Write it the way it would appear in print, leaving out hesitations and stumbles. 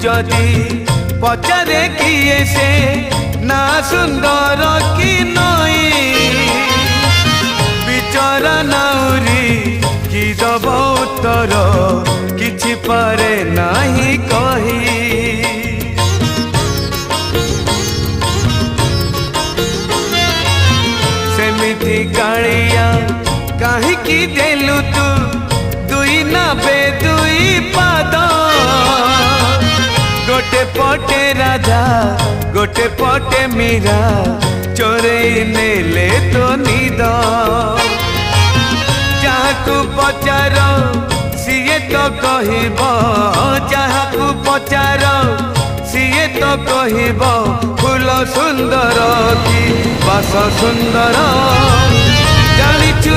जदि पचारे किए से ना सुंदर कि नई बिचरा नाउरी कि दब उत्तर किछि पारे नाही कही सेमिति कालिया काहीकि देलु तू दुई नाबे दुई पाद गोटे पटे राधा गोटे पटे मीरा चोरई नेले तो निद जहाकू पचार सीए तो कहब जहाकू पचार सीए तो कहब फूल सुंदर कि बास सुंदर जानिछु